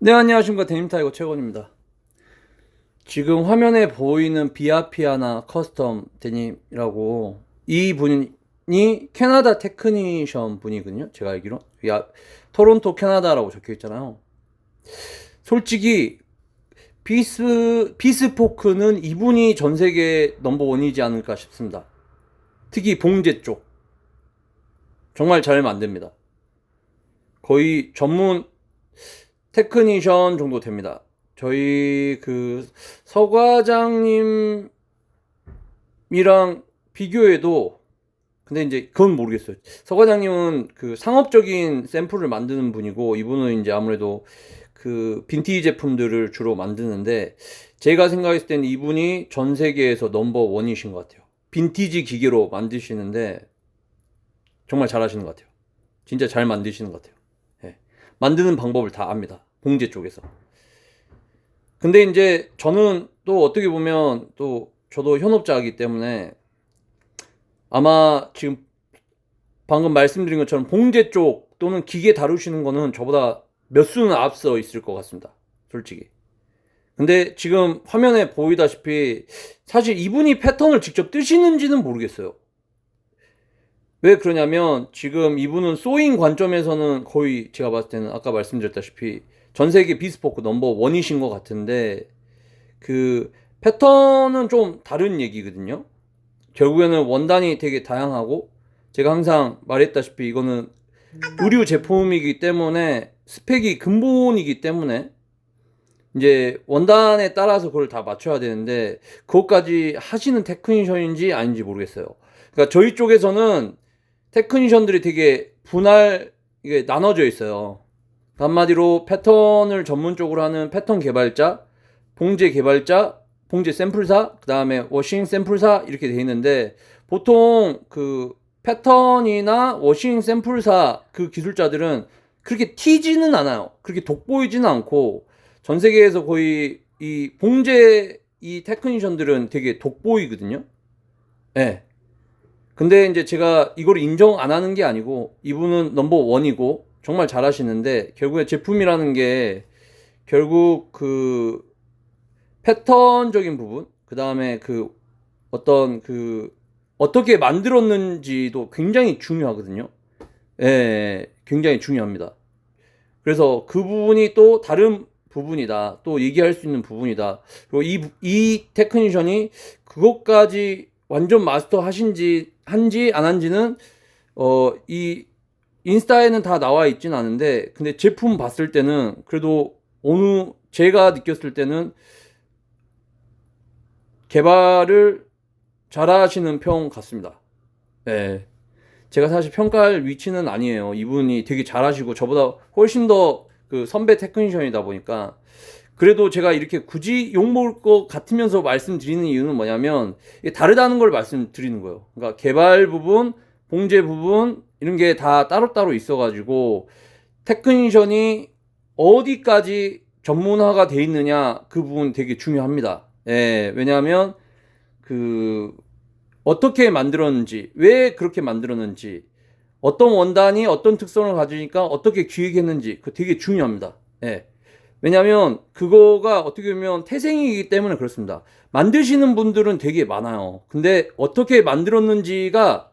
네, 안녕하십니까. 데님타이거 최건입니다. 지금 화면에 보이는 비아피아나 커스텀 데님이라고 이 분이 캐나다 테크니션 분이거든요. 제가 알기로. 토론토 캐나다라고 적혀 있잖아요. 솔직히 비스포크는 이분이 전 세계 넘버원이지 않을까 싶습니다. 특히 봉제 쪽. 정말 잘 만듭니다. 거의 전문 테크니션 정도 됩니다. 저희 서 과장님이랑 비교해도, 근데 이제 그건 모르겠어요. 서 과장님은 그 상업적인 샘플을 만드는 분이고, 이분은 이제 아무래도 그 빈티지 제품들을 주로 만드는데, 제가 생각했을 때는 이분이 전 세계에서 넘버 원이신 것 같아요. 빈티지 기계로 만드시는데 정말 잘하시는 것 같아요. 진짜 잘 만드시는 것 같아요. 예. 만드는 방법을 다 압니다. 봉제 쪽에서. 근데 이제 저는 또 어떻게 보면 또 저도 현업자이기 때문에 아마 지금 방금 말씀드린 것처럼 봉제 쪽 또는 기계 다루시는 거는 저보다 몇 수는 앞서 있을 것 같습니다. 솔직히. 근데 지금 화면에 보이다시피 사실 이분이 패턴을 직접 뜨시는지는 모르겠어요. 왜 그러냐면 지금 이분은 소잉 관점에서는 거의 제가 봤을 때는 아까 말씀드렸다시피 전 세계 비스포크 넘버 원이신 것 같은데, 그 패턴은 좀 다른 얘기거든요. 결국에는 원단이 되게 다양하고, 제가 항상 말했다시피 이거는 의류 제품이기 때문에 스펙이 근본이기 때문에 이제 원단에 따라서 그걸 다 맞춰야 되는데, 그것까지 하시는 테크니션인지 아닌지 모르겠어요. 그러니까 저희 쪽에서는 테크니션들이 되게 이게 나눠져 있어요. 한마디로 패턴을 전문적으로 하는 패턴 개발자, 봉제 개발자, 봉제 샘플사, 그 다음에 워싱 샘플사 이렇게 돼 있는데, 보통 그 패턴이나 워싱 샘플사 그 기술자들은 그렇게 튀지는 않아요. 그렇게 돋보이지는 않고, 전 세계에서 거의 이 봉제 이 테크니션들은 되게 돋보이거든요. 예. 네. 근데 이제 제가 이걸 인정 안 하는 게 아니고, 이분은 넘버 원이고 정말 잘하시는데, 결국에 제품이라는 게 결국 그 패턴적인 부분, 그 다음에 그 어떤 그 어떻게 만들었는지도 굉장히 중요하거든요. 예, 굉장히 중요합니다. 그래서 그 부분이 또 다른 부분이다. 또 얘기할 수 있는 부분이다. 그리고 이 테크니션이 그것까지 완전 마스터 한지 안 한지는, 이 인스타에는 다 나와 있진 않은데, 근데 제품 봤을 때는 그래도 제가 느꼈을 때는 개발을 잘하시는 편 같습니다. 네. 제가 사실 평가할 위치는 아니에요. 이분이 되게 잘하시고 저보다 훨씬 더 그 선배 테크니션이다 보니까. 그래도 제가 이렇게 굳이 욕먹을 것 같으면서 말씀드리는 이유는 뭐냐면, 이게 다르다는 걸 말씀드리는 거예요. 그러니까 개발 부분, 봉제 부분 이런 게 다 따로따로 있어가지고, 테크니션이 어디까지 전문화가 돼 있느냐, 그 부분 되게 중요합니다. 예, 왜냐하면 그 어떻게 만들었는지, 왜 그렇게 만들었는지, 어떤 원단이 어떤 특성을 가지니까 어떻게 기획했는지, 그 되게 중요합니다. 예. 왜냐면 그거가 어떻게 보면 태생이기 때문에 그렇습니다. 만드시는 분들은 되게 많아요. 근데 어떻게 만들었는지가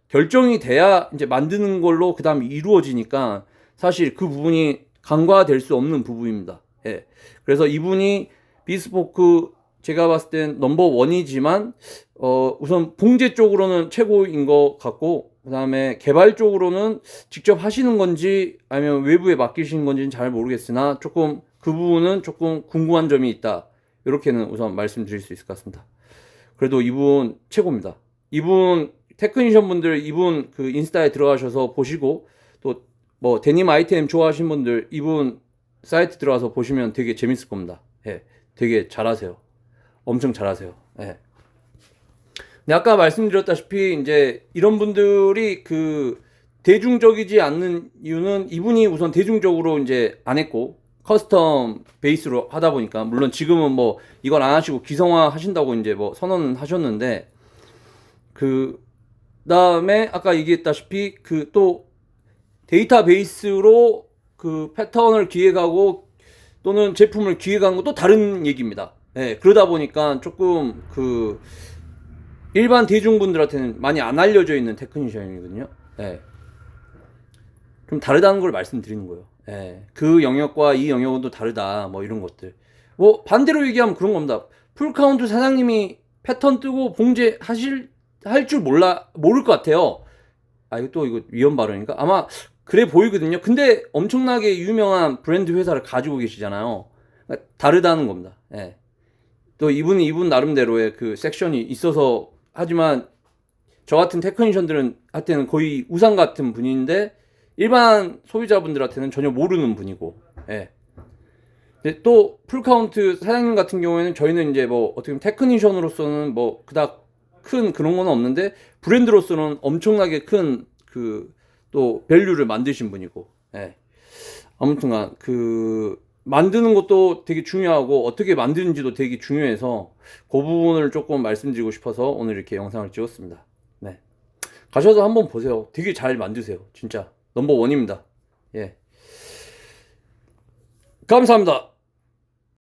결정이 돼야 이제 만드는 걸로 그 다음 이루어지니까, 사실 그 부분이 간과될 수 없는 부분입니다. 예. 그래서 이분이 비스포크 제가 봤을 땐 넘버 원이지만, 우선 봉제 쪽으로는 최고인 것 같고, 그 다음에 개발 쪽으로는 직접 하시는 건지 아니면 외부에 맡기신 건지는 잘 모르겠으나, 조금 그 부분은 조금 궁금한 점이 있다. 이렇게는 우선 말씀드릴 수 있을 것 같습니다. 그래도 이분 최고입니다. 이분 테크니션 분들, 이분 그 인스타에 들어가셔서 보시고, 또 뭐 데님 아이템 좋아하시는 분들 이분 사이트 들어가서 보시면 되게 재밌을 겁니다. 예, 되게 잘하세요. 엄청 잘하세요. 예. 근데 아까 말씀드렸다시피 이제 이런 분들이 그 대중적이지 않는 이유는, 이분이 우선 대중적으로 이제 안 했고 커스텀 베이스로 하다 보니까, 물론 지금은 뭐 이걸 안 하시고 기성화 하신다고 이제 뭐 선언은 하셨는데, 그 다음에 아까 얘기했다시피 그 또 데이터베이스로 그 패턴을 기획하고 또는 제품을 기획한 것도 다른 얘기입니다. 예, 그러다 보니까 조금 그 일반 대중분들한테는 많이 안 알려져 있는 테크니션이거든요. 예. 좀 다르다는 걸 말씀드리는 거예요. 예. 그 영역과 이 영역은 또 다르다. 뭐 이런 것들. 뭐 반대로 얘기하면 그런 겁니다. 풀카운트 사장님이 패턴 뜨고 봉제 할 줄 모를 것 같아요. 아, 이거 위험 발언인가? 아마 그래 보이거든요. 근데 엄청나게 유명한 브랜드 회사를 가지고 계시잖아요. 그러니까 다르다는 겁니다. 예. 또 이분 나름대로의 그 섹션이 있어서, 하지만 저 같은 테크니션들은 한테는 거의 우상 같은 분인데 일반 소비자분들한테는 전혀 모르는 분이고. 예. 근데 또 풀카운트 사장님 같은 경우에는 저희는 이제 뭐 어떻게 보면 테크니션으로서는 뭐 그닥 큰 그런 건 없는데 브랜드로서는 엄청나게 큰 그 또 밸류를 만드신 분이고. 예. 아무튼간 그 만드는 것도 되게 중요하고 어떻게 만드는지도 되게 중요해서 그 부분을 조금 말씀드리고 싶어서 오늘 이렇게 영상을 찍었습니다. 네. 가셔서 한번 보세요. 되게 잘 만드세요. 진짜 넘버 원입니다. 예. 감사합니다.